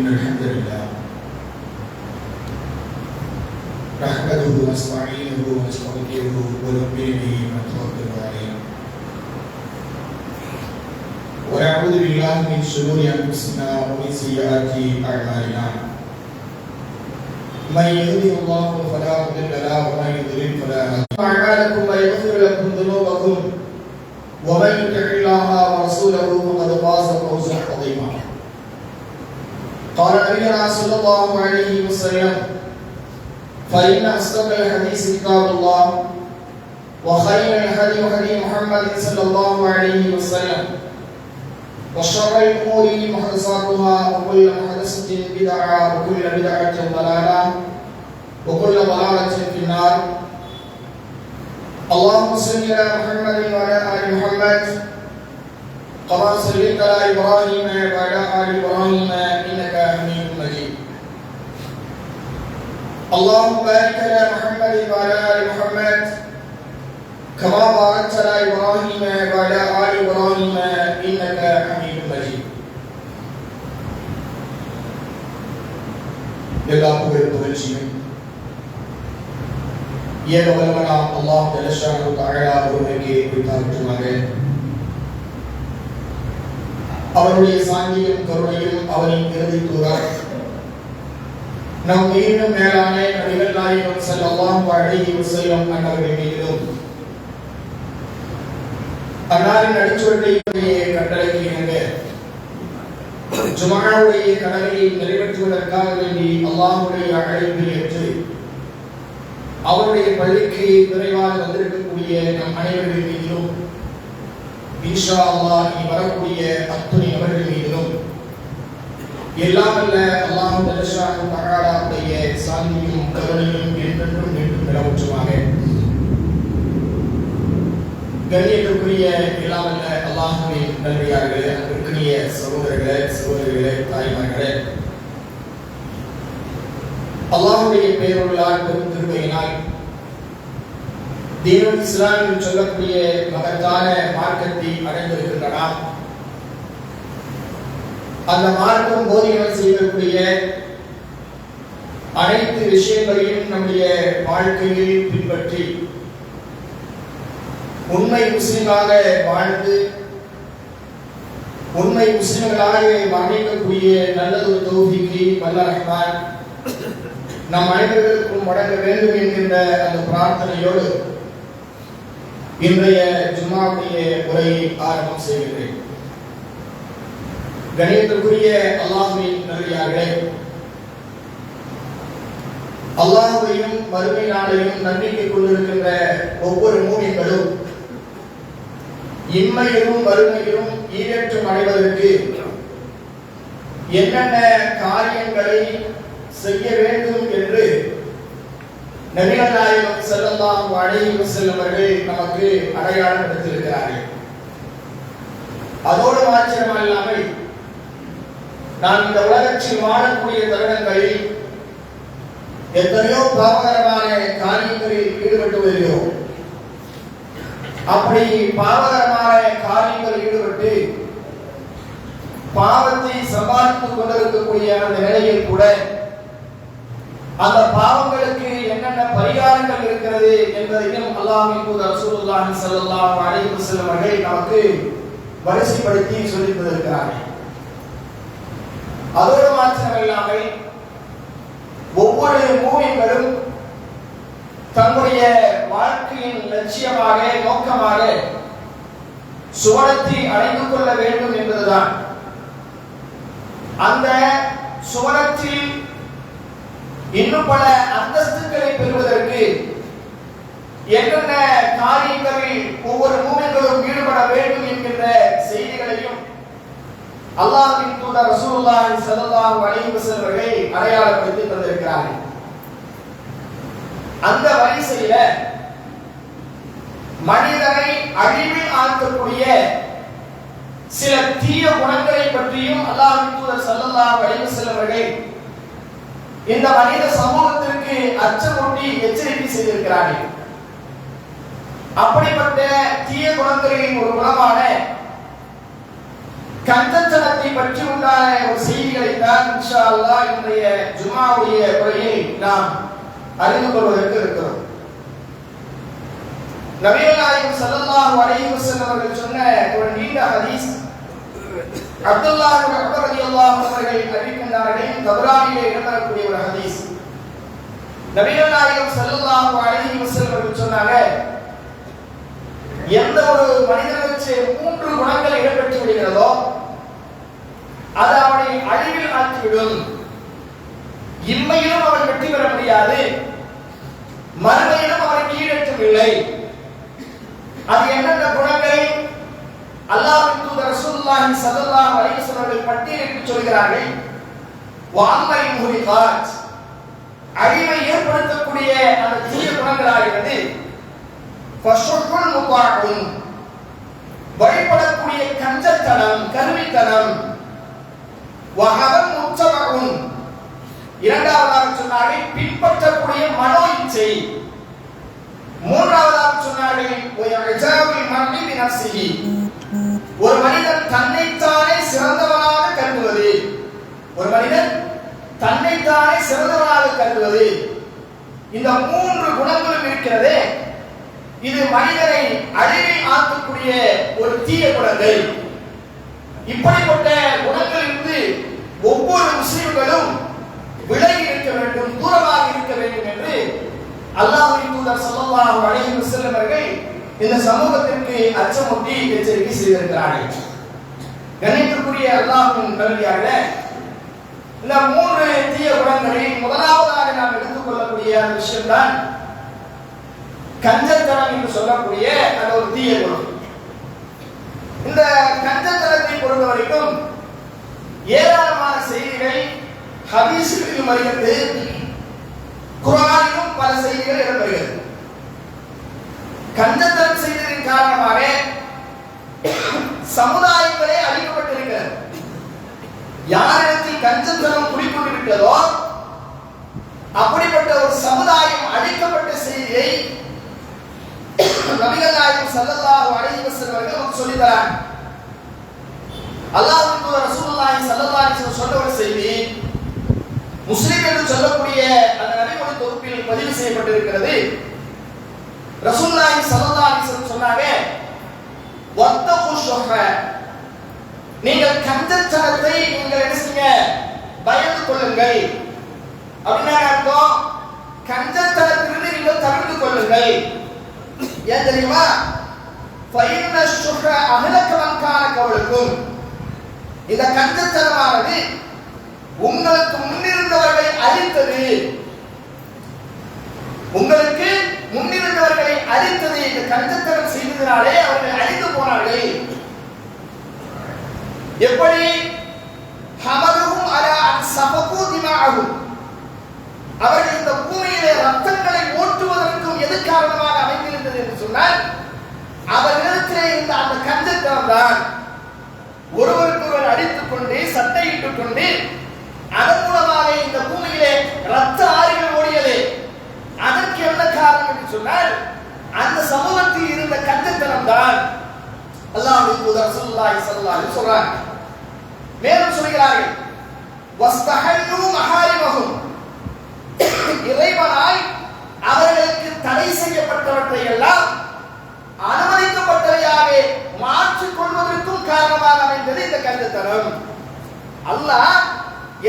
إن الحمد لله نحمده ونستعينه ونستغفره ونؤمن به ونتوكل عليه ونعوذ بالله من شرور أنفسنا ومن سيئات أعمالنا من يهده الله فلا مضل له ومن يضلل فلا هادي له أعمالكم ويغفر لكم ذنوبكم ومن يطع الله ورسوله فقد فاز فوزا عظيما. قال نبينا صلى الله عليه وسلم: فإن أصدق الحديث كتاب الله وخير الهدي هدي محمد صلى الله عليه وسلم وشر الأمور محدثاتها وكل محدثة بدعة وكل بدعة ضلالة وكل ضلالة في النار. اللهم صل على محمد وعلى آل محمد كما صليت على إبراهيم وعلى آل إبراهيم إنك حميد مجيد. اللهم بارك على محمد وعلى آل محمد كما باركت على إبراهيم وعلى آل إبراهيم إنك حميد مجيد. எல்லா புகழும் புகழ்ச்சியும் ஏக வல்லவனாம் அல்லாஹ் ஜல்லஷானஹு தஆலா ஒருவனுக்கே உரித்தாகட்டுமாக. அவருடைய சாந்தியும் கருணையும் அவரின் இறுதி தூதர் நம் மீண்டும் மேலான நபிகள் நாயகம் ஸல்லல்லாஹு அலைஹி வஸல்லம் அன்னவர்கள் மீதும் அன்னாரின் அடிச்சுவட்டை கட்டளைக்கு இணங்க ஜும்ஆவுடைய கடமையை நிறைவேற்றுவதற்காக வேண்டி அல்லாஹ்வுடைய அழைப்பை ஏற்று அவருடைய பள்ளிக்கு விரைவாக வந்திருக்கக்கூடிய நம் அனைவர்கள் மீதிலும் இன்ஷா அல்லாஹ் இனி வரக்கூடிய அத்துணை நபர்கள் மீதிலும் எல்லாம் அல்ல அல்லாஹ் ஜல்லஷானஹு தஆலாவுடைய சாந்தியும் கருணையும் என்றென்றும் நின்று நிலவுற்றுமாக. கண்ணியத்திற்குரிய எல்லாம் அல்ல அல்லாஹ்வின் நல்லடியார்களே, அன்பிற்குரிய சகோதரர்களே, தாய்மார்களே, அல்லாஹ்வுடைய பெயருள்ளால் பெரும் கிருபையினால் தீனுல் இஸ்லாம் என்று சொல்லக்கூடிய மகத்தான மார்க்கத்தை அடைந்திருக்கின்றன. அந்த மார்க்கம் போதிகள் செய்யக்கூடிய அனைத்து விஷயங்களையும் நம்முடைய வாழ்க்கையில் பின்பற்றி உண்மை முஸ்லிமாக வாழ்ந்து உண்மை முஸ்லிம்களாக மரணிக்கக்கூடிய நல்லதொரு தௌஃபீக்கை வல்ல ரஹ்மான் நம் அனைவருக்கும் வழங்க வேண்டும் என்கின்ற அந்த பிரார்த்தனையோடு இன்றைய ஜும்ஆவுடைய உரையை ஆரம்பம் செய்கிறேன். கண்ணியத்திற்குரிய அல்லாஹ்வின் நல்லடியார்களே, அல்லாஹ்வையும் மறுமை நாளையும் நம்பிக்கை கொண்டிருக்கின்ற ஒவ்வொரு மூமின்களும் இம்மையிலும் மறுமையிலும் ஈடேற்றம் அடைவதற்கு என்னென்ன காரியங்களை செய்ய வேண்டும் என்று நபிகள் நாயகம் ஸல்லல்லாஹு அலைஹி வஸல்லம் அவர்கள் நமக்கு அடையாளம் எடுத்திருக்கிறார்கள். அதோடு மாத்திரமல்லாமல் நாம் இந்த உலகத்தில் வாழக்கூடிய தருணங்களில் எத்தனையோ பாவகரமான காரியங்களில் ஈடுபட்டு வருகிறோம். அப்படி பாவகரமான காரியங்களில் ஈடுபட்டு பாவத்தை சம்பாதித்துக் கொண்டிருக்கக்கூடிய அந்த நிலையில் கூட அந்த பாவங்களுக்கு என்னென்ன பரிகாரங்கள் இருக்கிறது என்பதையும் அல்லாஹ்வின் தூதர் ரசூலுல்லாஹி ஸல்லல்லாஹு அலைஹி வஸல்லம் அவர்கள் நமக்கு வரிசைப்படுத்தி சொல்லித் தந்திருக்கிறார்கள். அதோடு மாத்திரமல்லாமல் ஒவ்வொரு மூமின்களும் தன்னுடைய வாழ்க்கையின் லட்சியமாக நோக்கமாக சுவனத்தை அடைந்து கொள்ள வேண்டும் என்பதுதான். அந்த சுவனத்தில் இன்னும் பல அந்தஸ்துகளை பெறுவதற்கு என்னென்ன காரியங்களில் ஒவ்வொரு மூமின்களும் ஈடுபட வேண்டும் என்கின்ற செய்திகளையும் அல்லாஹ்வின் தூதர் ரசூலுல்லாஹி ஸல்லல்லாஹு அலைஹி வஸல்லம் அவர்கள் அடையாளப்படுத்தி தந்திருக்கிறார்கள். அந்த வரிசையில மனிதனை அழிவில் ஆக்கக்கூடிய சில தீய குணங்களை பற்றியும் அல்லாஹ்வின் தூதர் ஸல்லல்லாஹு அலைஹி வஸல்லம் அவர்கள் இந்த மனித சமூகத்திற்கு அச்சமூட்டி எச்சரிக்கை செய்திருக்கிறார்கள். அப்படிப்பட்ட தீய குணங்களின் ஒரு குணமான கஞ்சத்தனத்தை பற்றி உண்டான ஒரு செய்திகளை தான் இன்ஷா அல்லாஹ் இன்றைய ஜும்ஆவுடைய உரையை நாம் அறிந்து கொள்வதற்கு இருக்கிறோம். நபிகள் நாயகம் ஸல்லல்லாஹு அலைஹி வஸல்லம் அவர்கள் சொன்ன ஒரு நீண்ட ஹதீஸ் அப்துல்லாஹ் இப்னு உமர் ரலியல்லாஹு அன்ஹு அவர்கள் அறிவிக்கின்றார்கள். தபரானிலே இடம்பெறக்கூடிய ஒரு ஹதீஸ். நபிகள் நாயகம் ஸல்லல்லாஹு அலைஹி வஸல்லம் அவர்கள் சொன்னாங்க, எந்த ஒரு மனிதனுக்கு 3 குணங்கள் இடம்பெற்று விடுகிறதோ அது அவனை அழிவில் ஆக்கிவிடும். இம்மையிலும் அவன் வெற்றி பெற முடியாது, மறுமையிலும் அவனுக்கு ஈடேற்றம் இல்லை. அது என்னென்ன குணங்கள்? அல்லாஹ்வின் தூதர் ரசூலுல்லாஹி ஸல்லல்லாஹு அலைஹி வஸல்லம் அவர்கள் பட்டியலிட்டு சொல்கிறார்கள். வஅம்மை முஹிகாத், அழிவை ஏற்படுத்தக்கூடிய அந்த தீய குணங்களாகிறது. ஃபஷுக்குல் முபாஉன், வழிபடக்கூடிய கஞ்சத்தனம், கருவித்தனம். வஹவன் முத்தபஉன், இரண்டாவதாக சொன்னார்கள் பின்பற்றக்கூடிய மனோ இச்சை. மூன்றாவதாக சொன்னார்கள் வயஜாபுல் மர்இ பினஃப்ஸிஹி, ஒரு மனிதன் தன்னைத்தானே சிறந்தவனாக கருதுவது. ஒரு மனிதன் தன்னைத்தானே சிறந்தவனாக கருதுவது. இந்த 3 குணங்களும் இருக்கிறதே, இது மனிதனை அழிவில் ஆக்கக்கூடிய ஒரு தீய குணங்கள். இப்படிப்பட்ட குணங்களிலிருந்து ஒவ்வொரு முஸ்லிம்களும் விலகி இருக்க வேண்டும், தூரமாக இருக்க வேண்டும் என்று அல்லாஹ்வின் தூதர் ஸல்லல்லாஹு அலைஹி வஸல்லம் அவர்கள் இந்த சமூகத்திற்கு அச்சமூட்டி எச்சரிக்கை செய்திருக்கிறார்கள். கண்ணியத்திற்குரிய அல்லாஹ்வின் நல்லடியார்களே, இந்த 3 தீய குணங்களில் முதலாவதாக நாம் எடுத்துக்கொள்ளக்கூடிய அந்த விஷயம்தான் கஞ்சத்தனம் என்று சொல்லக்கூடிய அந்த ஒரு தீய குணம். இந்த கஞ்சத்தனத்தை பொறுத்த வரைக்கும் ஏராளமான செய்திகள் ஹதீஸிலும் வருகிறது, குர்ஆனிலும் பல செய்திகள் இடம்பெறுகிறது. கஞ்சத்தனம் செய்ததின் காரணமாக சமுதாயங்களே அழிக்கப்பட்டிருக்கிறது. யாரிடத்தில் கஞ்சத்தனம் குடிக்கொண்டு விட்டதோ அப்படிப்பட்ட ஒரு சமுதாயம் அழிக்கப்பட்ட செய்தியை நபிகள் நாயகம் ஸல்லல்லாஹு அலைஹி வஸல்லம் அவர்கள் நமக்கு சொல்லித் தராங்க. அல்லாஹ்வின் தூதர் ரசூலுல்லாஹி ஸல்லல்லாஹு அலைஹி வஸல்லம் சொன்ன ஒரு செய்தி முஸ்லிம் என்று சொல்லக்கூடிய அந்த நபிமொழி தொகுப்பில் பதிவு செய்யப்பட்டிருக்கிறது. ரசூலுல்லாஹி ஸல்லல்லாஹு அலைஹி வஸல்லம் சொன்னாங்க, வத்தகு ஷுஹ, நீங்கள் கஞ்சத்தனத்தை நீங்கள் என்ன செய்யுங்க, பயந்து கொள்ளுங்கள். அப்படின்னா அர்த்தம், கஞ்சத்தனத்திலிருந்து நீங்கள் தவிர்த்து கொள்ளுங்கள். ஏன் தெரியுமா? ஃபைன்ன ஷுஹ அஹ்லக மன் கான கவலக்கும், இந்த கஞ்சத்தனமானது உங்களுக்கு முன்னிருந்தவர்களை அழித்தது. உங்களுக்கு முன்னிருந்தவர்களை அழித்தது. இந்த கஞ்சத்தனம் செய்ததினாலே அவர்கள் அழிந்து போனார்கள். எப்படி? ஹமதுஹும் அலா அன் சஃபகு திமாஅஹும், அவர்கள் இந்த பூமியிலே ரத்தங்களை ஓட்டுவதற்கும் எது காரணமாக அமைந்திருந்தது என்று சொன்னால் அவர்களிடத்திலே இருந்த அந்த கஞ்சத்தனம் தான். ஒருவருக்கொருவர் அடித்துக் கொண்டு சட்டையிட்டுக் கொண்டு அதன் மூலமாக இந்த பூமியிலே ரத்த ஆறுகள் ஓடியது. அதற்கு என்ன காரணம் என்று சொன்னால் அந்த சமூகத்தில் இருந்த கஞ்சத்தனம் தான். அல்லாஹ்வின் தூதர் ரசூலுல்லாஹி ஸல்லல்லாஹு அலைஹி வஸல்லம் சொல்றாங்க. மேலும் சொல்கிறார்கள், வஸ்தஹல்லு மஹாரிமஹும், இறைவனால் அவர்களுக்கு தடை செய்யப்பட்டவற்றை எல்லாம் அனுமதிக்கப்பட்டவையாக மாற்றிக் கொள்வதற்கும் காரணமாக அமைந்தது இந்த கஞ்சத்தனம். அல்லாஹ்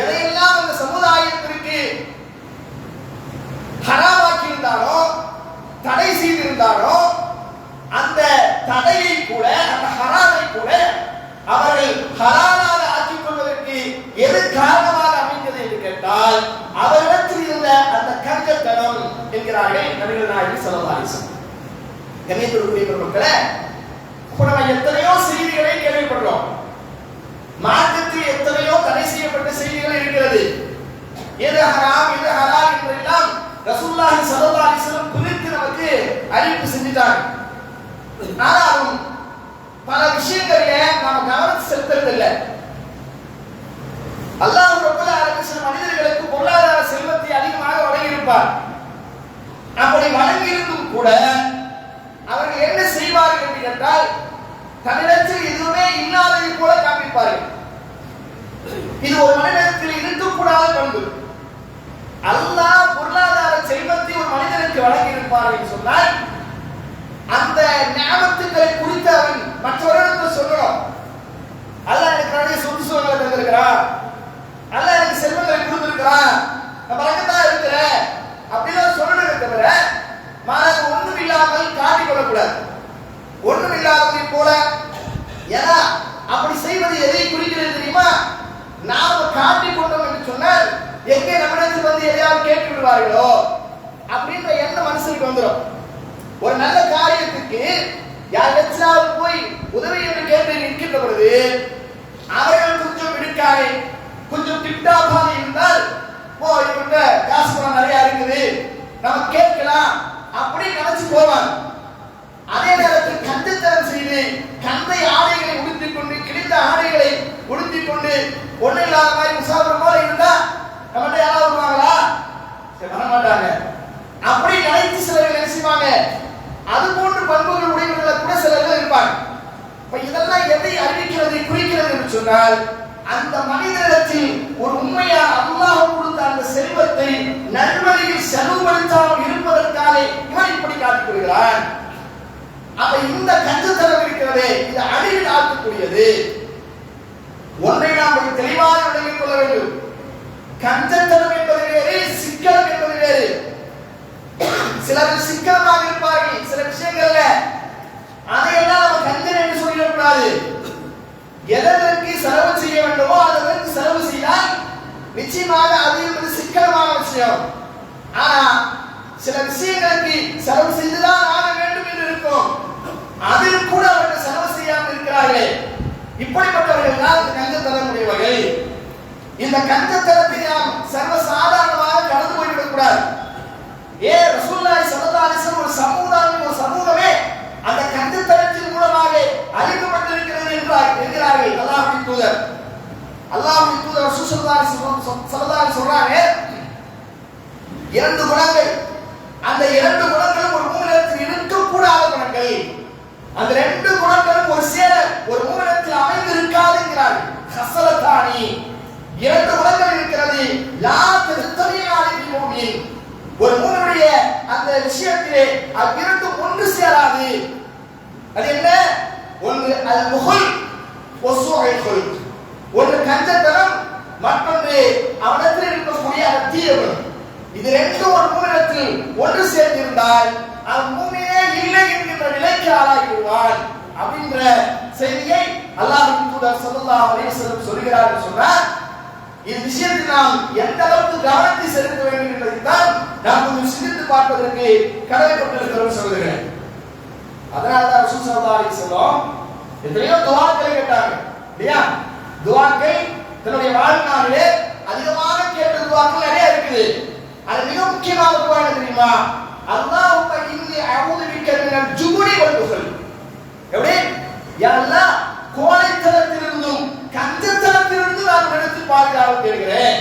எதையெல்லாம் அந்த சமுதாயத்திற்கு ஹராமாக்கி இருந்தாரோ, தடை செய்திருந்தாரோ, அந்த தடையை கூட, அந்த ஹராமை கூட அவர்கள் ஹலாலாக ஆக்கிக் கொள்வதற்கு எது காரணமாக அமைந்தது என்று கேட்டால் அவரிடத்தில் இருந்த அந்த கஞ்சத்தனம் என்கிறார்கள் நபிகள் நாயகம் ஸல்லல்லாஹு அலைஹி வஸல்லம். கண்ணியத்திற்குரிய மக்களே, இப்ப நம்ம எத்தனையோ செய்திகளை கேள்விப்படுறோம். மார்க்கத்தில் எத்தனையோ தடை செய்யப்பட்ட செய்திகள் இருக்கிறது. எது ஹராம் எது ஹலால் என்றெல்லாம் ரசூலுல்லாஹி ஸல்லல்லாஹு அலைஹி வஸல்லம் குறித்து நமக்கு அறிவிப்பு செஞ்சிட்டாங்க. ஆனாலும் பல விஷயங்களிலே நாம் கவனம் செலுத்துறதில்லை. அல்லாஹ் ரப்பல் ஆலமீன் சில மனிதர்களுக்கு பொருளாதார செல்வத்தை அதிகமாக வழங்கியிருப்பார். அப்படி வழங்கியிருந்தும் கூட அவர்கள் என்ன செய்வார்கள் என்று கேட்டால் தன்னிடத்தில் எதுவுமே இல்லாததை போல காண்பிப்பார்கள். இது ஒரு மனிதத்தில் இருக்கக்கூடாத பண்பு. அல்லாஹ் பொருளாதார செல்வத்தை ஒரு மனிதனுக்கு வழங்கி இருப்பார் என்று சொன்னால் அந்த ஞாபகத்துக்களை குறித்து அவன் மற்றவர்களுக்கு சொல்லணும். அல்லாஹ் எனக்கு நிறைய சொத்து சுகங்களை தந்திருக்கிறான், அல்லாஹ் எனக்கு செல்வங்களை கொடுத்திருக்கிறான், நான் பறக்கத்தா இருக்கிறேன் அப்படிலாம் சொல்லணுமே தவிர மாறாக ஒன்றும் இல்லாமல் காட்டிக் கொள்ளக்கூடாது. ஒன்றும் இல்லாததை போல. ஏன்னா அப்படி செய்வது எதை குறிக்கிறது தெரியுமா? நாம காட்டிக் கொண்டோம் என்று சொன்னால் எங்கே நம்மிடத்தில் வந்து எதையாவது கேட்டு விடுவார்களோ அப்படின்ற எண்ணம் மனசுக்கு வந்துடும். ஒரு நல்ல காரியத்துக்கு யார் வெச்சாவது போய் உதவி என்று கேட்டு நிற்கின்ற பொழுது அவர்கள் கொஞ்சம் விடுக்காக கொஞ்சம் டிப்டாப்பாக இருந்தால் இவங்க காசு பணம் நிறைய இருக்குது நம்ம கேட்கலாம் அப்படி நினைச்சு போவாங்க. அதே நேரத்தில் கஞ்சத்தனம் செய்து கந்தை ஆடைகளை உடுத்திக் கொண்டு கிழிந்த ஆடைகளை உடுத்திக் கொண்டு ஒண்ணு இல்லாத மாதிரி முசாஃபிர் போல இருந்தா நம்மகிட்ட யாராவது வருவாங்களா? வர மாட்டாங்க. அப்படி நினைத்து சிலர்கள் என்ன செய்வாங்க? அது போன்ற பண்புகள் உடையவர்கள் கூட சிலர்கள் இருப்பாங்க. இதெல்லாம் எதை அறிவிக்கிறது குறிக்கிறது என்று சொன்னால் அந்த மனிதனிடத்தில் ஒரு உண்மையா அல்லாஹ் கொடுத்த அந்த செல்வத்தை நல்வழியில் செலவுபடுத்தாமல் இருப்பதற்காக இவன் இப்படி காட்டிக் கொள்கிறான். அப்ப இந்த கஞ்சத்தனம் இருக்கிறதே இது அழிவில் ஆக்கக்கூடியது. ஒன்றை நாம் தெளிவாக விளங்கிக் கொள்ள வேண்டும். கஞ்சத்தனம் என்பது வேறு, சிக்கனம் என்பது வேறு. சிலர் சிக்கனமாக இருப்பார்கள் சில விஷயங்கள்ல, அதையெல்லாம் நம்ம கஞ்சன் என்று சொல்லிடக்கூடாது. எதற்கு செலவு செய்ய வேண்டுமோ அதற்கு செலவு செய்தால் நிச்சயமாக அது என்பது சிக்கனமான விஷயம். ஆனா சில விஷயங்களுக்கு செலவு செய்துதான் ஆக வேண்டும் என்று இருக்கும், அதில் கூட அவர்கள் செலவு செய்யாமல் இருக்கிறார்களே, இப்படிப்பட்டவர்கள் தான் கஞ்சத்தனம் உடையவர்கள். இந்த கஞ்சத்தனத்தை நாம் சர்வ சாதாரணமாக கடந்து போய்விடக் கூடாது. ரசூலுல்லாஹி ஸல்லல்லாஹு அலைஹி வஸல்லம் ஒரு சமூகமே அந்த கஞ்சத்தனத்தின் மூலமாக அழிக்கப்பட்டிருக்கிறது என்கிறார்கள் அல்லாஹ்வின் தூதர். அல்லாஹ்வின் தூதர் ரசூல் ஸல்லல்லாஹு அலைஹி வஸல்லம் சொல்றாங்க, இரண்டு குணங்கள், அந்த இரண்டு குணங்களும் ஒரு மூலத்தில் இருக்கக்கூடாத குணங்கள். அந்த ரெண்டு குணங்களும் ஒரு சேர ஒரு மூலத்தில் அமைந்து இருக்காது என்கிறார்கள். ஹஸலத்தானி, இரண்டு குணங்கள் இருக்கிறது. லா தஸ்தமியானி பில் ஒரு மூலனுடைய அந்த விஷயத்திலே அவ்விரண்டும் ஒன்று சேராது. அது என்ன? ஒன்று அல் முஹல் வஸுல் குல்ப், ஒன்று கஞ்சத்தனம், மற்றொன்று அவனத்தில் இருக்கக்கூடிய தீயவன். இது ரெண்டும் ஒரு மூலத்தில் ஒன்று சேர்ந்திருந்தால் அவன் மூமினே இல்லை என்கின்ற நிலைக்கு ஆளாகிவிடுவான் அப்படின்ற செய்தியை அல்லாஹ்வின் தூதர் ஸல்லல்லாஹு அலைஹி வஸல்லம் சொல்கிறார்கள். சொன்னார் இந்த விஷயத்தில் நாம் எந்த அளவுக்கு கவனத்தை செலுத்த வேண்டும் என்பதை தான் நாம் கொஞ்சம் சிந்தித்து பார்ப்பதற்கு கடமைப்பட்டிருக்கிறோம் சொல்கிறேன். அதனால்தான் ரசூல் ஸல்லல்லாஹு அலைஹி வஸல்லம் எத்தனையோ துஆக்களை கேட்டாங்க இல்லையா? துஆக்கள் தன்னுடைய வாழ்நாளிலே அதிகமாக கேட்ட துஆக்கள் நிறைய இருக்குது. அது மிக முக்கியமான துஆ என்ன தெரியுமா? அல்லாஹும்ம இன்னி அஊது பிக்க மினல் ஜுபுனி வல் புஹல். எப்படி? யா அல்லாஹ், கோழைத்தனத்திலிருந்தும் கஞ்சத்தனத்திலிருந்து நான் எடுத்து பாதுகாப்பு தேடுகிறேன்.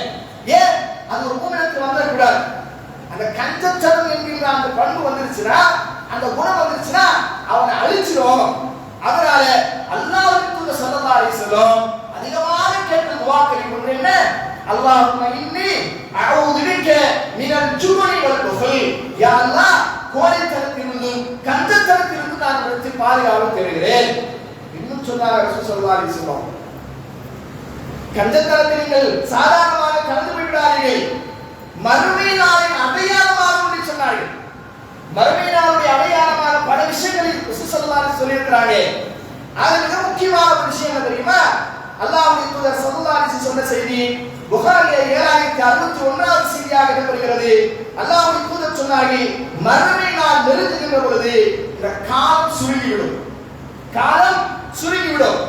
ஏன்? அது ஒரு மூமினுக்கு வந்துடக்கூடாது. அந்த கஞ்சத்தனம் என்கிற அந்த பண்பு வந்துருச்சுன்னா, அந்த குணம் வந்துருச்சுன்னா அவனை அழிச்சிடும். அதனால அல்லாஹ்வின் தூதர் ஸல்லல்லாஹு அலைஹி வஸல்லம் அதிகமாக கேட்ட துஆக்களில் ஒன்று என்ன? அல்லாஹும்ம இன்னி அஊது பிக்க மினல் ஜுபுனி வல் புஹல். யா அல்லாஹ், கோழைத்தனத்திலிருந்தும் கஞ்சத்தனத்திலிருந்து நான் எடுத்து பாதுகாப்பு தேடுகிறேன். இன்னும் சொன்னாங்க ரசூல் ஸல்லல்லாஹு அலைஹி வஸல்லம், கஞ்சத்தனத்தை நீங்கள் சாதாரணமாக கடந்து போய்விடாதீர்கள், மறுமை நாளின் அடையாளமாக என்று சொன்னார்கள். மறுமை நாளுடைய அடையாளமான பல விஷயங்களை ரசூல் ஸல்லல்லாஹு அலைஹி வஸல்லம் சொல்லியிருக்கிறாங்க. அது மிக முக்கியமான ஒரு விஷயம் என்ன தெரியுமா? அல்லாஹ்வின் தூதர் ஸல்லல்லாஹு அலைஹி வஸல்லம் சொன்ன செய்தி புகாரிலே 7061வது செய்தியாக இடம்பெறுகிறது. அல்லாஹ்வின் தூதர் சொன்னார்கள், மறுமை நாள் நெருங்குகின்ற பொழுது இந்த காலம் சுருங்கிவிடும். காலம் சுருங்கிவிடும்.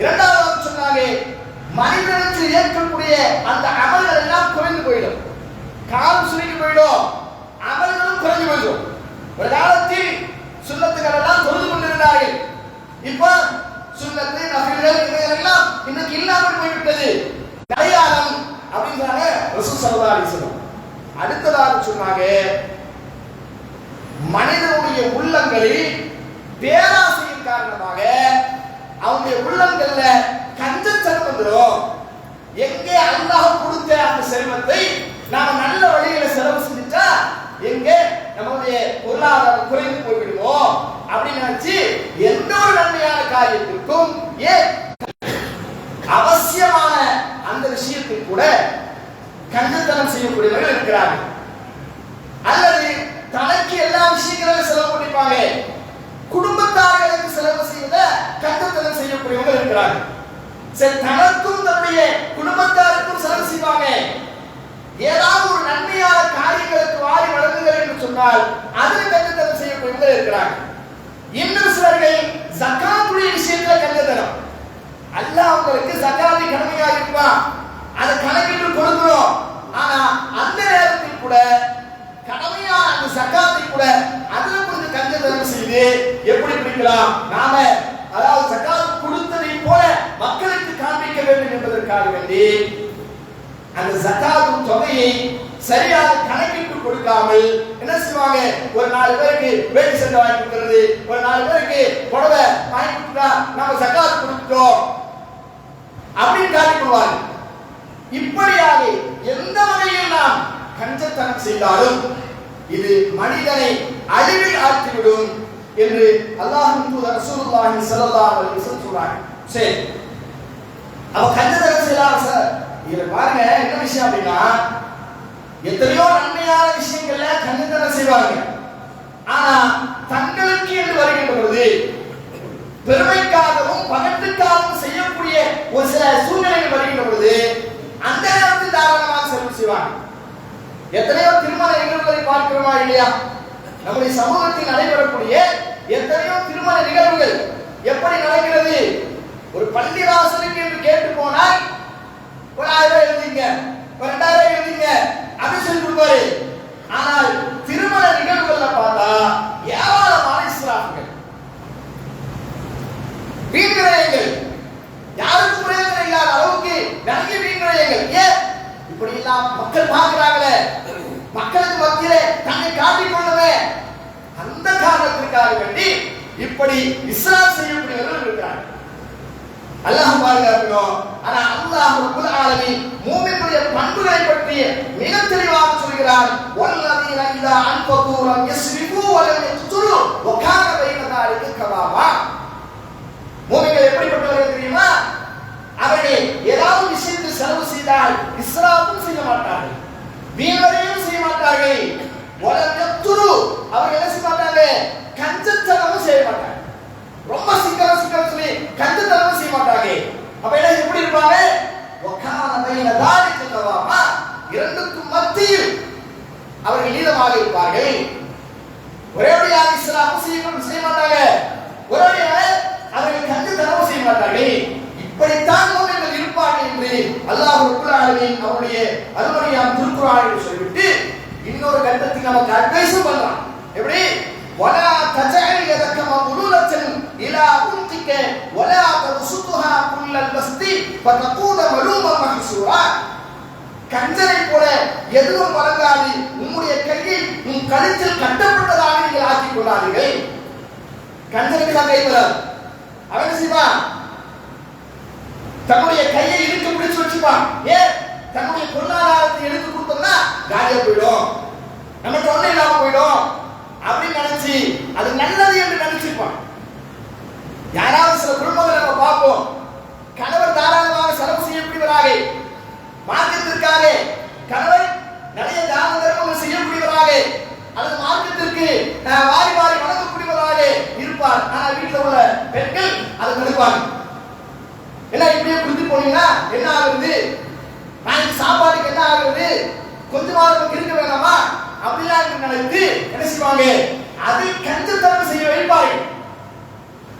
இரண்டாவது சொன்னாங்க, மனிதனுக்கு ஏற்படக்கூடிய அந்த அமல்கள் எல்லாம் குறைந்து போயிடும். காலம் சுருங்கி போயிடும், அமல்களும் குறைந்து போயிடும். ஒரு காலத்தில் சுன்னத்துகள் எல்லாம் தொழுது கொண்டிருந்தார்கள். இப்ப சுன்னத்து நஃபில்கள் இவையெல்லாம் இன்னைக்கு இல்லாமல் போய்விட்டது. கல்யாணம் அப்படின்றாங்க ரசூல் ஸல்லல்லாஹு அலைஹி வஸல்லம். அடுத்ததாக சொன்னாங்க, மனிதனுடைய உள்ளங்களில் பேராசையின் காரணமாக அவனுடைய உள்ளங்கள்ல கஞ்சத்தனம் வந்துடும். எங்கே அல்லாஹ் கொடுத்த அந்த செல்வத்தை நாம நல்ல வழியில செலவு செஞ்சுட்டா எங்கே நம்முடைய பொருளாதாரம் குறைந்து போய்விடுவோம் அப்படின்னு நினைச்சு எந்த ஒரு நன்மையான காரியத்திற்கும் ஏன் அவசியமான அந்த விஷயத்தில் கூட கஞ்சத்தனம் செய்யக்கூடியவர்கள் இருக்கிறார்கள். அல்லது தனக்கு எல்லா விஷயங்களும் செலவு பண்ணிப்பாங்க, குடும்பத்தார்களுக்கு செலவு செய்வத கஞ்சத்தனம் செய்யக்கூடியவர்கள் இருக்கிறார்கள். சரி, தனக்கும் தன்னுடைய குடும்பத்தாருக்கும் செலவு செய்வாங்க. ஏதாவது ஒரு நன்மையான காரியங்களுக்கு வாரி வழங்குங்கள் என்று சொன்னால் அதில் கஞ்சத்தனம் செய்யக்கூடியவர்கள் இருக்கிறார்கள். இன்னும் சிலர்கள் ஜகாத்துடைய விஷயத்துல கஞ்சத்தனம். அல்லாஹ் அவங்களுக்கு ஜகாத்தை கடமையா இருப்பான், அதை கணக்கிட்டு கொடுக்கிறோம். ஆனா அந்த நேரத்தில் கூட கடமையான அந்த ஜகாத்தை கூட அதுல கொஞ்சம் கஞ்சத்தனம் செய்து எப்படி பிடிக்கலாம், நாம அதாவது ஜகாத் கொடுத்ததை போல மக்களுக்கு காண்பிக்க வேண்டும் என்பதற்காக வேண்டி அந்த ஜகாத் தொகையை சரியாக கணக்கிட்டு கொடுக்காமல் என்ன செய்வாங்க, ஒரு 4 பேருக்கு வேட்டி சட்டை வாங்கி கொடுக்கிறது, ஒரு 4 பேருக்கு புடவை வாங்கி கொடுத்தா நம்ம ஜகாத் கொடுத்தோம் அப்படின்னு காட்டிக்குவாங்க. இப்படியாக எந்த வகையில் நாம் கஞ்சத்தனம் செய்தாலும் இது மனிதனை அழிவில் ஆற்றிவிடும் என்று அல்லாஹ்வின் தூதர் ரசூலுல்லாஹி ஸல்லல்லாஹு அலைஹி வஸல்லம் சொல்றாங்க. சரி, அவ கஞ்சத்தனம் செய்யலாம் சார். இதுல பாருங்க என்ன விஷயம் அப்படின்னா, எத்தனையோ நன்மையான விஷயங்கள்ல கஞ்சத்தனம் செய்வாங்க. ஆனா தங்களுக்கு என்று வருகின்ற பொழுது பெருமைக்காகவும் பகட்டுக்காகவும் செய்யக்கூடிய ஒரு சில சூழ்நிலைகள் வருகின்ற பொழுது அந்த நேரத்தில் தாராளமாக செலவு செய்வாங்க. எத்தனையோ திருமண நிகழ்வுகளை பார்க்கிறோமா இல்லையா? நம்முடைய சமூகத்தில் நடைபெறக்கூடிய எத்தனையோ திருமண நிகழ்வுகள் எப்படி நடக்கிறது? ஒரு பள்ளி வாசலுக்கு என்று கேட்டு போனால் ஒரு 1000 எழுதிங்க, ஒரு 2000 எழுதிங்க அப்படின்னு சொல்லி கொடுப்பாரு. ஆனால் திருமண நிகழ்வுகள்ல பார்த்தா ஏராளமான இஸ்ராஃப்கள், வீண்விரயங்கள், யாருக்கும் பிரயோஜனம் இல்லாத அளவுக்கு நிறைய வீண்விரயங்கள். ஏன் இப்படி எல்லாம் மக்கள் பார்க்கிறாங்களே, மக்களுக்கு மத்தியிலே தன்னை காட்டிக் கொள்ளவே, அந்த காரணத்திற்காக வேண்டி இப்படி இஸ்ராஃப் செய்யக்கூடியவர்கள் இருக்கிறார்கள். அல்லாஹ் பாதுகாக்கணும். ஆனா அல்லாஹ் ரப்பல் ஆலமீன் மூமின்களுடைய பண்புகளை பற்றி மிக தெளிவாக சொல்கிறார். வல்லதீன இதா அன்ஃபகு லம் யஸ்ரிஃபு வ லம் யக்துரு வ கான பைன தாலிக கவாமா. மூமின்கள் எப்படிப்பட்டவர்கள் தெரியுமா? அவர்கள் ஏதாவது விஷயத்தில் செலவு செய்தால் இஸ்ராஃபும் செய்ய மாட்டார்கள், வீணரையும் செய்ய மாட்டார்கள். வ லம் யக்துரு, அவர்கள் என்ன செய்ய மாட்டாங்க, கஞ்சத்தனமும் செய்ய மாட்டாங்க. ரொம்ப சிக்கனம் சொல்லி கஞ்சத்தனமும் செய்ய மாட்டாங்க. அப்ப என்ன எப்படி இருப்பாங்க? வகான பைன தாலிக கவாமா, இரண்டுக்கும் மத்தியில் அவர்கள் நீளமாக இருப்பார்கள். ஒரேடியாக இஸ்ராஃப் செய்ய மாட்டாங்க, ஒரேடியாக அவர்கள் கஞ்சத்தனமும் செய்ய மாட்டார்கள். இப்படித்தான் மூமின்கள் இருப்பார்கள் என்று அல்லாஹ் ரப்பல் ஆலமீன் அவருடைய அருமையான திருக்குர்ஆனில் சொல்லிவிட்டு இன்னொரு கட்டத்தில் நமக்கு அட்வைஸ் பண்றான். எப்படி? ولا تجعل يدك مغلولة إلى عنقك ولا تبسطها كل البسط فتكون ملوما محسورا. கஞ்சனை போல எதுவும் வழங்காது, உம்முடைய கையை உன் கழுத்தில் கட்டப்பட்டதாக நீங்கள் ஆக்கிக் கொள்ளாதீர்கள். கஞ்சனுக்கு தான் கை வராது. அவன் என்ன செய்வான்? தன்னுடைய கையை இழுத்து பிடிச்சு வச்சுப்பான். ஏன்? தன்னுடைய பொருளாதாரத்தை எடுத்து கொடுத்தோம்னா காலியா போயிடும், நமக்கு ஒண்ணு இல்லாம போயிடும் அப்படின்னு நினைச்சு அது நல்லது என்று நினைச்சிருப்பான். யாராவது சில குடும்பங்களை நம்ம பார்ப்போம், கணவர் தாராளமாக செலவு செய்யக்கூடியவராக, மார்க்கத்திற்காக கணவர் நிறைய தான தர்மங்கள் செய்யக்கூடியவராக, அல்லது மார்க்கத்திற்கு வாரி வாரி வழங்கக்கூடியவராக இருப்பார். ஆனா வீட்டில் உள்ள பெண்கள் அதை தடுப்பாங்க. என்ன இப்படியே குடித்து போனீங்கன்னா என்ன ஆகுது, நாளைக்கு சாப்பாடுக்கு என்ன ஆகுது, கொஞ்சமாக இருக்க வேணாமா அப்படிலாம் நினைத்து என்ன செய்வாங்க, அதை கஞ்சத்தனம் செய்ய வைப்பார்கள்.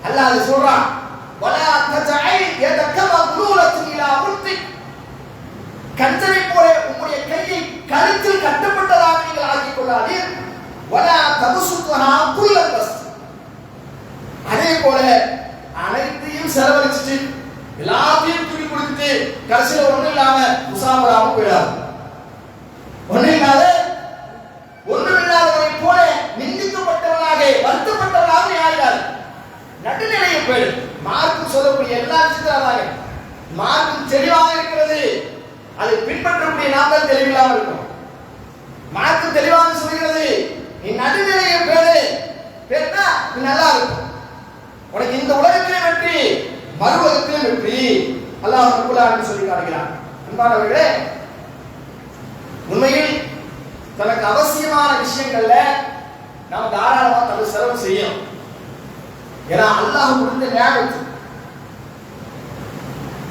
அல்லாஹ் அதை சொல்றான். வலா தஜஐ யதக மக்லூலத்தன் இலா உன்திக். கஞ்சனை போல உம்முடைய கையை கழுத்தில் கட்டப்பட்டதாக நீங்கள் ஆக்கிக் கொள்ளாதீர். வலா தபசுத்ஹா குல்லல் பஸ்த். அதே போல அனைத்தையும் செலவழிச்சிட்டு எல்லாத்தையும் தூக்கி கொடுத்துட்டு கடைசியில் ஒண்ணு இல்லாம முசாமராம போயிடாது. ஒன்றுமில்லாதவரை போல நிந்திக்கப்பட்டவனாக வருத்தப்பட்டவனாக ஆகிறார். நடுநிலையை பேடு. மார்க்கம் சொல்லக்கூடிய எல்லா விஷயத்தாங்க மார்க்கம் தெளிவாக இருக்கிறது, அதை பின்பற்றக்கூடிய நாம் தான் தெளிவில்லாம இருக்கும். மார்க்கம் தெளிவாக சொல்கிறது, நீ நடுநிலையை பேடு, பேட்டா நீ நல்லா இருக்கும். உனக்கு இந்த உலகத்திலே வெற்றி, மறுவுலகத்திலே வெற்றி. அல்லாஹ் ரப்பல் ஆலமீன் சொல்லி காட்டுகிறான். அன்பானவர்களே, உண்மையில் தனக்கு அவசியமான விஷயங்கள்ல நாம் தாராளமா தனது செலவு செய்யணும். ஏன்னா அல்லாஹ் கொடுத்த நியாமத்து.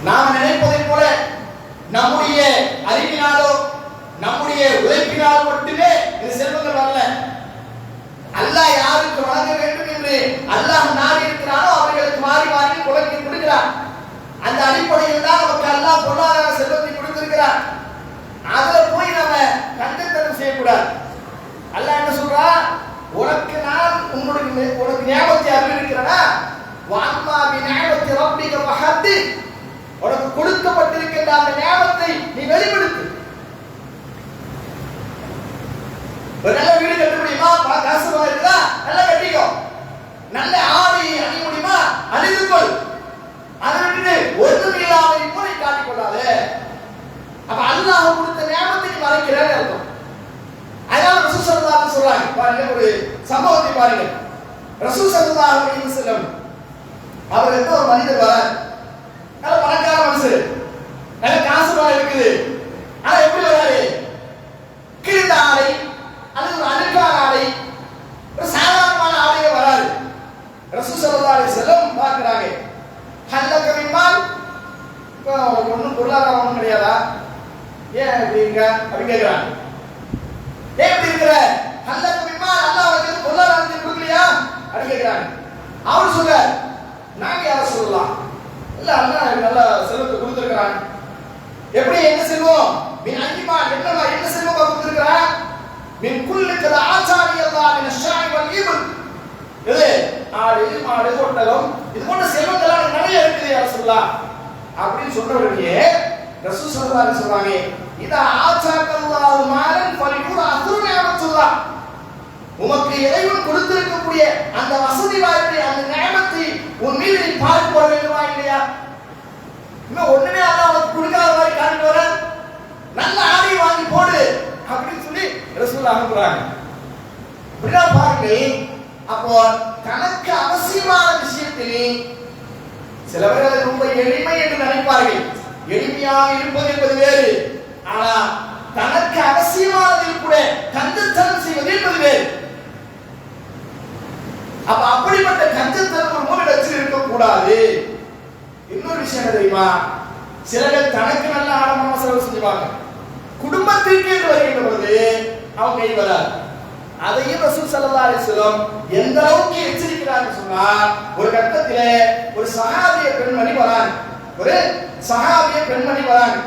நாம் நினைப்பதை போல நம்முடைய அறிவினாலோ நம்முடைய உழைப்பினாலோ மட்டுமே இந்த செல்வங்கள் வரல. அல்லாஹ் யாருக்கு வழங்க வேண்டும் என்று அல்லாஹ் நாடி இருக்கிறானோ அவர்களுக்கு மாறி மாறி குலக்கி கொடுக்கிறான். அந்த அடிப்படையில் தான் நமக்கு அல்லாஹ் பொருளாதார செல்வத்தை கொடுத்திருக்கிறார். அதுல போய் நம்ம கண்டத்தனம் செய்யக்கூடாது. அல்லாஹ் என்ன சொல்றா, உனக்கு நான் உனக்கு ஞாபகத்தை அறிவிக்கிறேனா, வாம்மா பி நிஅமத்தி ரப்பிக ஃபஹத்தி, உனக்கு கொடுக்கப்பட்டிருக்கின்ற அந்த ஞாபகத்தை நீ வெளிப்படுத்து. ஒரு நல்ல வீடு கட்ட முடியுமா? காசு இருக்குதா? நல்லா கட்டிக்கோ. நல்ல ஆடை அணிய முடியுமா? அணிந்துக்கொள். அதை விட்டுட்டு ஒன்றும் இல்லாமல் போய் காட்டிக் கொள்ளாதே. அப்ப அல்லாஹ் கொடுத்த ஞாபகத்தை நீ மறைக்கிறேன்னு அர்த்தம். அதனால ரசூல் ஸல்லல்லாஹு அலைஹி வஸல்லம் சொல்றாங்க, பாருங்க ஒரு சம்பவத்தை பாருங்க. ரசூல் ஸல்லல்லாஹு அலைஹி வஸல்லம் அவருக்கு ஒரு மனிதர் வரார், நல்ல பணக்கார மனுஷர், நல்ல காசு பணம் இருக்குது. ஆனா எப்படி வராரு? கிழிந்த ஆடை அல்லது ஒரு அழுக்கான ஆடை, ஒரு சாதாரணமான ஆடையில வராரு. ரசூல் ஸல்லல்லாஹு அலைஹி வஸல்லம் பார்க்கறாங்க, ஹல்லக மின்மால், ஒன்னும் பொருளாதாரம் ஒன்றும் கிடையாதா, ஏன் இப்படி இருக்க அப்படி கேட்கிறாங்க. ஏன் இப்படி இருக்கிற? ஹல்லக மின்மால், அல்லாஹ் உங்களுக்கு பொருளாதாரத்தை கொடுக்கலையா அப்படி கேட்கிறாங்க. அவர் சொல்ற, நாங்க யார சொல்லலாம், இல்ல அல்லாஹ் நல்ல செல்வத்தை கொடுத்திருக்கிறான். எப்படி என்ன செல்வம்? மின் அன்னிமா, என்ன செல்வம் கொடுத்திருக்கிறான்? மின் குல்லி கத ஆசாரி அல்லாஹ் மின் ஷாய் வல் இபல், இது ஆடு மாடு ஒட்டகம் இது போன்ற செல்வங்கள் நிறைய இருக்குது யார சொல்லலாம் அப்படின்னு சொன்னவர்களே ரசூல் ஸல்லல்லாஹு அலைஹி வஸல்லம் சொல்றாங்க, இதா ஆசாக்கல்லாஹு மாலன் ஃபலிகுர் அத்ருனியத்துல்லா, உமக்கு இறைவன் கொடுத்திருக்கக்கூடிய அந்த வசதி வாய்ப்பை அந்த நியமத்தை உன் மீது நீ பார்க்க போட வேண்டுமா இல்லையா? இன்னும் ஒண்ணுமே அல்லாஹ் உனக்கு கொடுக்காத மாதிரி காட்டிட்டு வர, நல்ல ஆடை வாங்கி போடு அப்படின்னு சொல்லி ரசூல் அனுப்புறாங்க. இப்படிதான் பாருங்கள். அப்போ தனக்கு அவசியமான விஷயத்தில் சிலவர்கள் ரொம்ப எளிமை என்று நினைப்பார்கள். எளிமையாக இருப்பது என்பது வேறு, ஆனா தனக்கு அவசியமானதில் கூட கஞ்சத்தனம் செய்வது என்பது வேறு. அப்ப அப்படிப்பட்ட கஞ்சத்தனம் ஒரு மூலத்தில் இருக்கக்கூடாது. இன்னொரு விஷயம் என்ன தெரியுமா? சிலர்கள் தனக்கு நல்ல ஆடம்பரமா செலவு செஞ்சுவாங்க, குடும்பத்திற்கு என்று வருகின்ற பொழுது அவங்க கை வராது. அதையும் ரசூல் ஸல்லல்லாஹு அலைஹி வஸல்லம் எந்த அளவுக்கு எச்சரிக்கிறாங்க சொன்னா, ஒரு கட்டத்திலே ஒரு சஹாபிய பெண்மணி வராங்க, ஒரு சஹாபிய பெண்மணி வராங்க,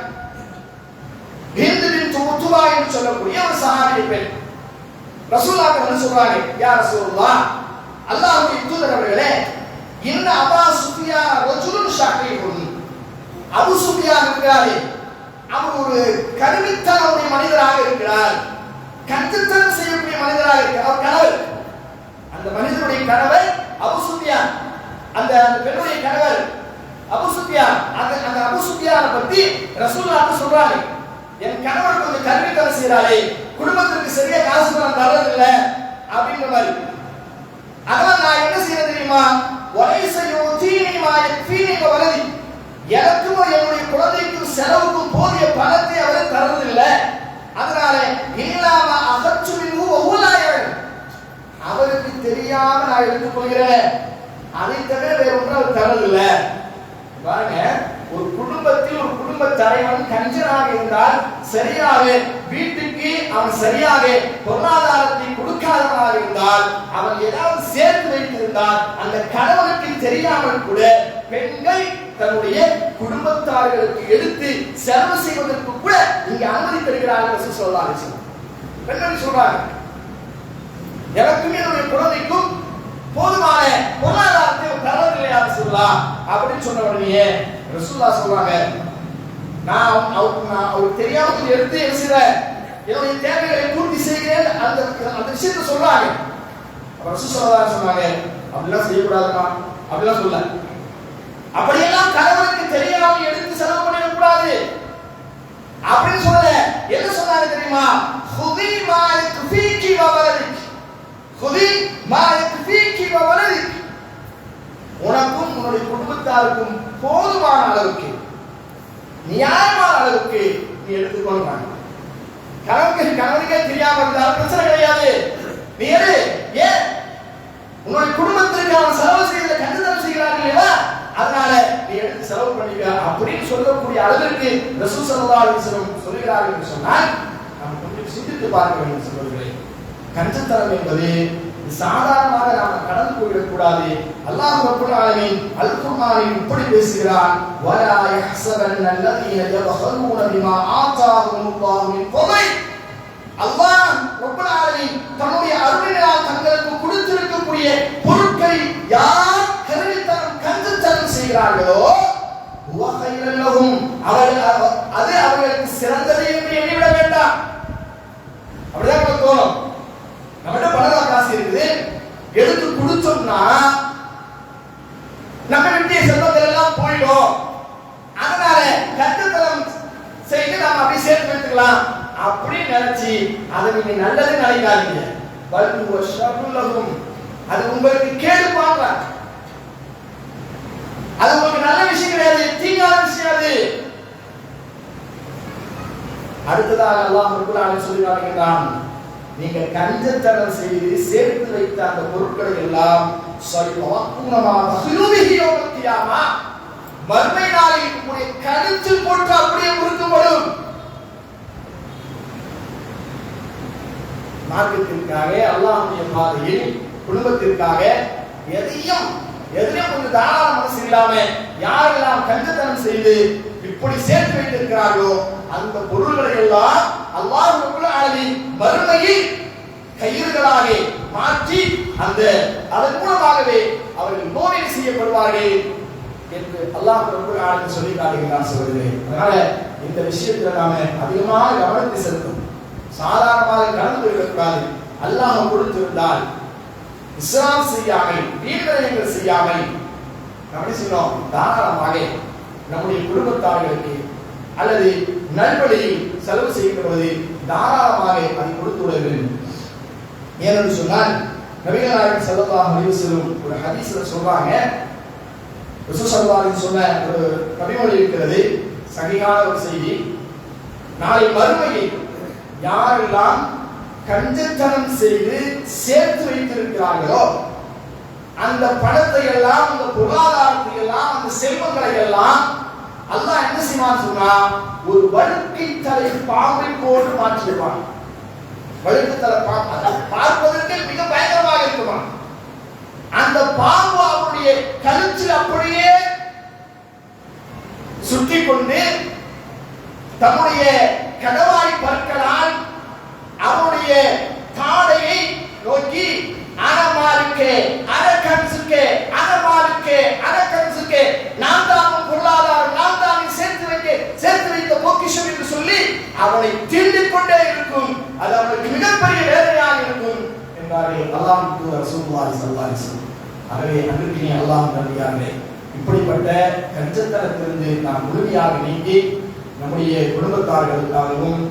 ஹிந்த் பின்த் உத்பா என்று சொல்லக்கூடிய ஒரு சஹாபிய பெண். ரசூலுல்லாஹ் என்ன சொல்றாங்க, யா ரசூலுல்லாஹ், அல்லாஹ்வுடைய தூதர் அவர்களே, இன்ன அபா சுஃபியான் ரஜுலுன் ஷகீஹுன், அபூ சுஃபியான் இருக்கிறாரே அவர் ஒரு கருமித்தனமுடைய மனிதராக இருக்கிறார், கஞ்சத்தனம் செய்யக்கூடிய மனிதராக இருக்கிறார். அவர் கணவர், அந்த மனிதனுடைய கணவர் அபூ சுஃபியான், அந்த பெண்ணுடைய கணவர் அபூ சுஃபியான். அந்த அபூ சுஃபியானை பத்தி ரசூலுல்லாஹ் சொல்றாங்க, என் கணவர் கொஞ்சம் கருமித்தனம் செய்யறாரே, குடும்பத்திற்கு சரியா காசு பணம் தரதில்லை அப்படின்ற மாதிரி. அதனால நான் என்ன செய்யறது தெரியுமா, வலைஸ யூதீனி மா யக்ஃபீனி வ வலதி, எனக்கும் என்னுடைய குழந்தைக்கும் செலவுக்கும் போதிய பணத்தை அவர் தரதில்லை. அதனால இல்லாம அகற்று மின்ஹு வஹுலாயன், அவருக்கு தெரியாம நான் எடுத்துக் கொள்கிறேன், அதை தவிர வேற ஒன்றும் அவர் தரதில்லை. பாருங்க, ஒரு குடும்பத்தில் ஒரு குடும்ப தலைவன் கஞ்சனாக இருந்தால் சரியாக வீட்டுக்கு அவன் சரியாக பொருளாதாரத்தை கொடுக்காதவனாக இருந்தால், அவன் ஏதாவது சேர்த்து வைத்திருந்தால் அந்த கணவனுக்கு தெரியாமல் கூட பெண்கள் தன்னுடைய குடும்பத்தார்களுக்கு எடுத்து செலவு செய்வதற்கு கூட இங்க அனுமதி தருகிறார்கள் ரசூல் ஸல்லல்லாஹு அலைஹி வஸல்லம். பெண்கள் சொல்றாங்க, எனக்கும் என்னுடைய குழந்தைக்கும் போதுமான பொருளாதாரத்தை தரவில்லையா ரசூலுல்லாஹ் அப்படின்னு சொன்ன உடனே ரசூலுல்லாஹ் சொல்றாங்க, நான் அவருக்கு தெரியாமல் எடுத்து என்ன செய்றேன், என்னுடைய தேவைகளை பூர்த்தி செய்கிறேன் அந்த விஷயத்தை சொல்றாங்க. ரசூல் ஸல்லல்லாஹு அலைஹி வஸல்லம் சொன்னாங்க, அப்படிலாம் செய்யக்கூடாதுமா, அப்படிலாம் சொல்ல. அப்படியெல்லாம் கணவனுக்கு தெரியாம எடுத்து செலவு பண்ணிட கூடாது அப்படின்னு சொல்ல. என்ன சொன்னாரு தெரியுமா? ஹுதி மா யக்ஃபீகி வ வலதிக், ஹுதி மா யக்ஃபீகி வ வலதிக், உனக்கும் உன்னுடைய குடும்பத்தாருக்கும் போதுமான அளவுக்கு நியாயமான அளவுக்கு நீ எடுத்துக்கொள்றாங்க. கணவனுக்கே தெரியாம இருந்தாலும் பிரச்சனை கிடையாது, நீ எடு. ஏன்? உன்னுடைய குடும்பத்திற்கு அவன் செலவு செய்யல, கண்டுதல் செய்கிறார்கள் இல்லையா, அதனால நீ எடுத்து செலவு பண்ணிக்க அப்படின்னு சொல்லக்கூடிய அளவிற்கு ரசூல் ஸல்லல்லாஹு அலைஹி வஸல்லம் சொல்கிறார்கள் என்று சொன்னால் நாம் கொஞ்சம் சிந்தித்து பார்க்க வேண்டும். சொல்வர்களே, கஞ்சத்தனம் என்பது சாதாரணமாக நாம் கடந்து போய்விடக்கூடாது. அல்லாஹ் ரப்பல் ஆலமீன் அல் குர்ஆனில் இப்படி பேசுகிறான், வலா யஹ்ஸபன்ன அல்லதீன யபஹலூன பிமா ஆதாஹுமுல்லாஹு மின் ஃபضل. அல்லாஹ் ரப்பல் ஆலமீன் தன்னுடைய அருளினால் தங்களுக்கு கொடுத்திருக்கக்கூடிய பொருட்களை யார் கருவித்தனம் கஞ்சத்தனம் செய்கிறார்களோ ஹுவ கைரல் லஹும், அது அவர்களுக்கு சிறந்தது என்று எண்ணிவிட வேண்டாம். அப்படிதான் நமக்கு தோணும். நம்மகிட்ட பணம் காசு இருக்குது, எடுத்து கொடுத்தோம்னா நம்ம விட்டிய செல்வங்கள் எல்லாம் போயிடும், அதனால கஞ்சத்தனம் செய்து நாம அப்படி சேர்த்து வைத்துக்கலாம் அப்படின்னு நினைச்சு அதை நீங்க நல்லது நினைக்காதீங்க. பல்கு ஷர்ருலஹும், அது உங்களுக்கு கேடு பாக்குறாங்க, அது உங்களுக்கு நல்ல விஷயம் கிடையாது, தீங்கான விஷயம் அது. அடுத்ததாக அல்லாஹ் ரப்பல் ஆலமீன் சொல்கிறான், நீங்கள் கஞ்சத்தனம் செய்து சேர்த்து வைத்த அந்த பொருட்களை எல்லாம் மறுமை நாளில் உங்களுடைய கழுத்தில் போட்டு அப்படியே முறுக்கப்படும். மார்க்கத்திற்காக, அல்லாஹ்வுடைய பாதையில், குடும்பத்திற்காக எதையும் கொஞ்சம் தாராள மனசு இல்லாம யாரெல்லாம் கஞ்சத்தனம் செய்து இப்படி சேர்த்து வைத்திருக்கிறார்களோ அந்த பொருள்களை எல்லாம் அல்லாஹ் ரப்பல் ஆலமீன் மறுமையில் கயிறுகளாக மாற்றி அதன் மூலமாகவே அவர்கள் நோவினை செய்யப்படுவார்கள் என்று அல்லாஹ் ரப்பல் ஆலமீன் சொல்லி காட்டுகிறார். சொல்கிறேன், அதனால இந்த விஷயத்துல நாம அதிகமாக கவனத்தை செலுத்தணும். சாதாரணமாக கடந்து போய்விடக்கூடாது. அல்லாஹ் கொடுத்திருந்தால் இஸ்லாம் செய்யாமல், வீண்விரயங்கள் செய்யாமல் நம்ம செய்யணும், தாராளமாக நம்முடைய குடும்பத்தார்களுக்கு அல்லது நல்வழியில் செலவு செய்யப்படுவது தாராளமாக அதை கொடுத்து விட வேண்டும். ஏனென்று சொன்னால் நபிகள் நாயகம் ஸல்லல்லாஹு அலைஹி வஸல்லம் ஒரு ஹதீஸ்ல சொல்றாங்க, ரசூல் ஸல்லல்லாஹு அலைஹி வஸல்லம் சொன்ன ஒரு கவிமொழி இருக்கிறது, சகிஹான ஒரு செய்தி. நாளை மறுமையில் யாரெல்லாம் கஞ்சத்தனம் செய்து சேர்த்து வைத்திருக்கிறார்களோ அந்த பணத்தை எல்லாம், அந்த பொருளாதாரத்தை எல்லாம், அந்த செல்வங்களை எல்லாம் அல்லாஹ் என்ன செய்வான் சொன்னா ஒரு வழுக்கை தலை பாம்பை போட்டு மாற்றிடுவான். வழுக்கை தலை பாம்பு பார்ப்பதற்கு மிக பயங்கரமாக இருக்குமா. அந்த பாம்பு அவருடைய கழுத்தில் அப்படியே சுற்றி கொண்டு தம்முடைய கடவாய் பற்களால் அவருடைய தாடையை நோக்கி அனமாலுக்கே அனகன்சுக்கே அனமாலுக்கே அனகன்சுக்கே நாம் தான் பொருளாதாரம், நாம் தான் சேர்த்து வைத்த பொக்கிஷம் என்று சொல்லி அவனை தீண்டிக் கொண்டே இருக்கும். அது அவனுக்கு மிகப்பெரிய வேதனையாக இருக்கும் என்றார்கள் அல்லாஹ் ரசூலுல்லாஹி ஸல்லல்லாஹு அலைஹி வஸல்லம். ஆகவே அன்றைக்கு அல்லாஹ் நபியாரே, இப்படிப்பட்ட கஞ்சத்தனத்திலிருந்து நாம் முழுமையாக நீங்கி நம்முடைய குடும்பத்தார்களுக்காகவும்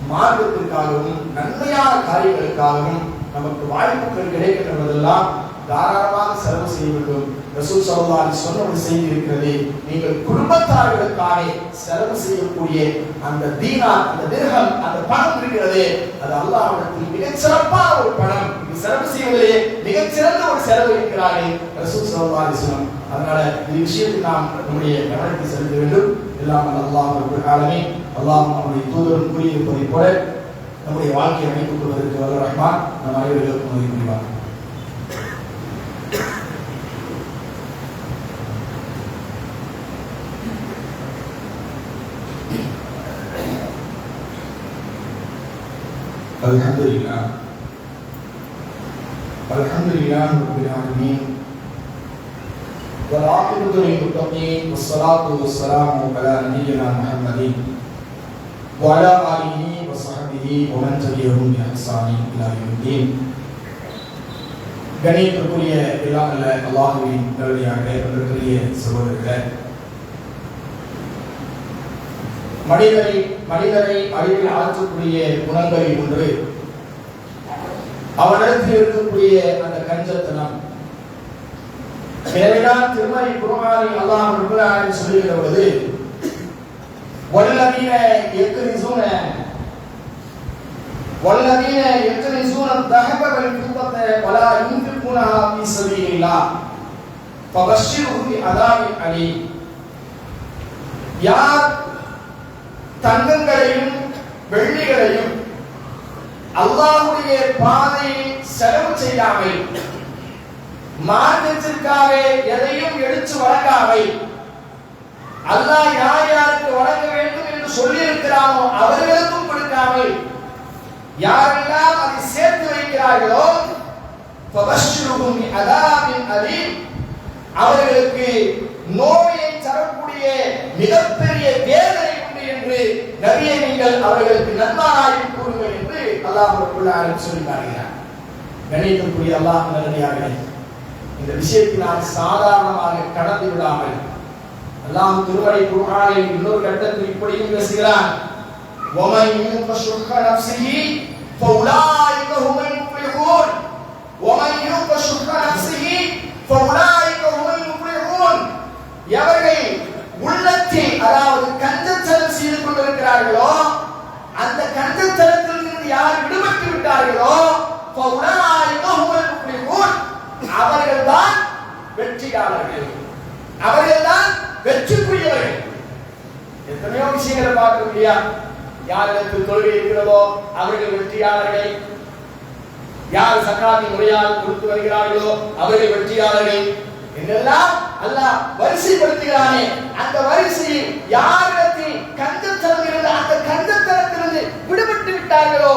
மார்க்கத்திற்காகவும் நன்மையான காரியங்களுக்காகவும் நமக்கு வாய்ப்புகள் கிடைக்கின்ற போதெல்லாம் தாராளமாக செலவு செய்ய வேண்டும். ரசூல் ஸல்லல்லாஹு அலைஹி வஸல்லம் சொன்ன ஒரு செய்தி இருக்கிறது, நீங்கள் குடும்பத்தார்களுக்காக செலவு செய்யக்கூடிய அந்த தீனார், அந்த திர்ஹம், அந்த பணம் இருக்கிறது, அது அல்லாஹ்விடத்தில் மிகச் சிறப்பான ஒரு பணம். இது செலவு செய்வதிலே மிகச் சிறந்த ஒரு செலவு இருக்கிறார்கள் ரசூல் ஸல்லல்லாஹு அலைஹி வஸல்லம். அதனால இந்த விஷயத்தில் நாம் நம்முடைய கவனத்தை செலுத்த வேண்டும். எல்லாம் அல்லாஹ் ரப்பல் ஆலமீன் அல்லாஹ் நம்முடைய தூதரும் கூறியிருப்பதை போல நம்முடைய வாழ்க்கையை அமைத்துக் கொள்வதற்கு வல்ல ரஹ்மான் நம் அனைவர்களுக்கும் உதவி புரிவார். அல்ஹம்துலில்லாஹ் அல்ஹம்துலில்லாஹி ரப்பில் ஆலமீன் والعاقبة للمتقين والصلاة والسلام على نبينا محمد وعلى آله وصحبه ومن تبعهم بإحسان إلى يوم الدين. கணியத்திற்குரிய எல்லாம் அல்ல அல்லாஹ்வின் நல்லடியார்களே, அன்பிற்குரிய சகோதரர்களே, மனிதனை அறிவில் ஆற்றக்கூடிய குணங்களில் ஒன்று அவனிடத்தில் இருக்கக்கூடிய அந்த கஞ்சத்தனம். எனவேதான் திருமறை குர்ஆனில் அல்லாஹ் ரப்பல் ஆலமீன் சொல்லுகிற பொழுது வல்லதீன யக்ரிஸூன الذهب والفضة ولا ينفقونها في سبيل الله فبشرهم بعذاب أليم. யார் தங்கங்களையும் வெள்ளிகளையும் அல்லாஹ்வுடைய பாதையில் செலவு செய்யாமல், மார்க்கத்திற்காக எதையும் எடுத்து வழங்காமல், அல்லாஹ் யார் யாருக்கு வழங்க வேண்டும் என்று சொல்லி இருக்கிறானோ அவர்களுக்கும் கொடுக்காமல், யாரெல்லாம் அதை சேர்த்து வைக்கிறார்களோ ஃபபஷ்ஷிருஹும் பிஅதாபின் அலீம், அவர்களுக்கு நோயை தரக்கூடிய மிகப்பெரிய வேதனை உண்டு என்று நபியே நீங்கள் அவர்களுக்கு நன்மாராயம் கூறுங்கள் என்று அல்லாஹ் ரப்பல் ஆலமீன் சொல்லி காட்டுகிறார். கணியத்திற்குரிய அல்லாஹ் நல்லடியார்களே, இந்த விஷயத்தை நாம் சாதாரணமாக கடந்து விடாமல் அல்லாஹ் திருமறை குர்ஆனில் இன்னொரு கட்டத்தில் இப்படியும் பேசுகிறான், وَمَنْ يُوقَ شُحَّ نَفْسِهِ فَأُولَٰئِكَ هُمُ الْمُفْلِحُونَ وَمَنْ يُوقَ شُحَّ نَفْسِهِ فَأُولَٰئِكَ هُمُ الْمُفْلِحُونَ. எவர்கள் உள்ளத்தில் அதாவது கஞ்சத்தனம் செய்து கொண்டிருக்கிறார்களோ, அந்த கஞ்சத்தனத்திலிருந்து யார் விடுபட்டு விட்டார்களோ فَأُولَٰئِكَ هُمُ الْمُفْلِحُونَ, அவர்கள்தான் வெற்றியாளர்கள், அவர்கள்தான் வெற்றிக்குரியவர்கள். எத்தனையோ விஷயங்களை பார்க்க முடியா. யாரிடத்தில் தொழுகை இருக்கிறதோ அவர்கள் வெற்றியாளர்கள், யார் சக்காத்தி முறையால் கொடுத்து வருகிறார்களோ அவர்கள் வெற்றியாளர்கள் என்றெல்லாம் அல்லாஹ் வரிசைப்படுத்துகிறானே. அந்த வரிசையில் யாரிடத்தில் கஞ்சத்தனம் இருந்து அந்த கஞ்சத்தனத்திலிருந்து விடுபட்டு விட்டார்களோ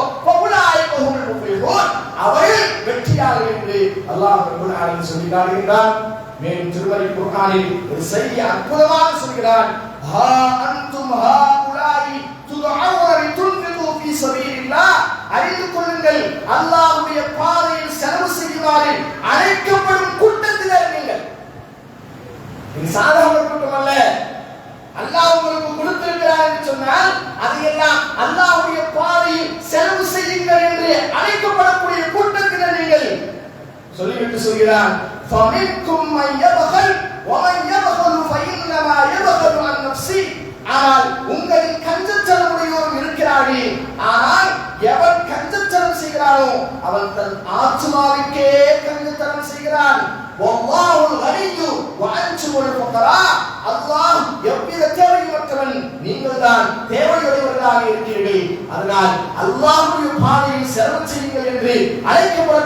அவர்கள் வெற்றியாளர்கள் என்று அல்லாஹ் ரப்பல் ஆலமீன் சொல்லி காட்டுகிறான். மேலும் திருமறை குர்ஆனில் ஒரு செய்தி அற்புதமாக சொல்கிறான், ஹா அன்தும் ஹாஉலாஇ துதுஊன லிதுன்ஃபிகு ஃபீ ஸபீலில்லாஹ், அறிந்து கொள்ளுங்கள் அல்லாஹ்வுடைய பாதையில் செலவு செய்யுமாறு அழைக்கப்படும் கூட்டத்தினர் நீங்கள். இது சாதாரண கூட்டம் அல்ல. அல்லாஹ் உங்களுக்கு கொடுத்திருக்கிறார் என்று சொன்னால் அதையெல்லாம் அல்லாஹ்வுடைய பாதையில் செலவு செய்யுங்கள் என்று அழைக்கப்படக்கூடிய கூட்டத்தினர் நீங்கள். சொல்லிவிட்டு சொல்கிறான், فَمِنْكُمْ مَنْ يَبْخَلُ وَمَنْ يَبْخَلُ فَإِنَّمَا يَبْخَلُ عَنْ نَفْسِهِ. ஆனால் உங்களில் கஞ்சத்தனம் உடையோரும் இருக்கிறார்கள். ஆனால் எவன் கஞ்சத்தனம் செய்கிறானோ அவன் தன் ஆத்மாவுக்கே கஞ்சத்தனம் செய்கிறான். வல்லாஹுல் கனிய்யு வஅன்துமுல் ஃபுகரா. அல்லாஹ் எவ்வித தேவையற்றவன், நீங்கள் தான் தேவையுடையவர்களாக இருக்கிறீர்கள். அதனால் அல்லாஹ்வுடைய பாதையில் செலவு செய்யுங்கள் என்று அழைக்கப்பட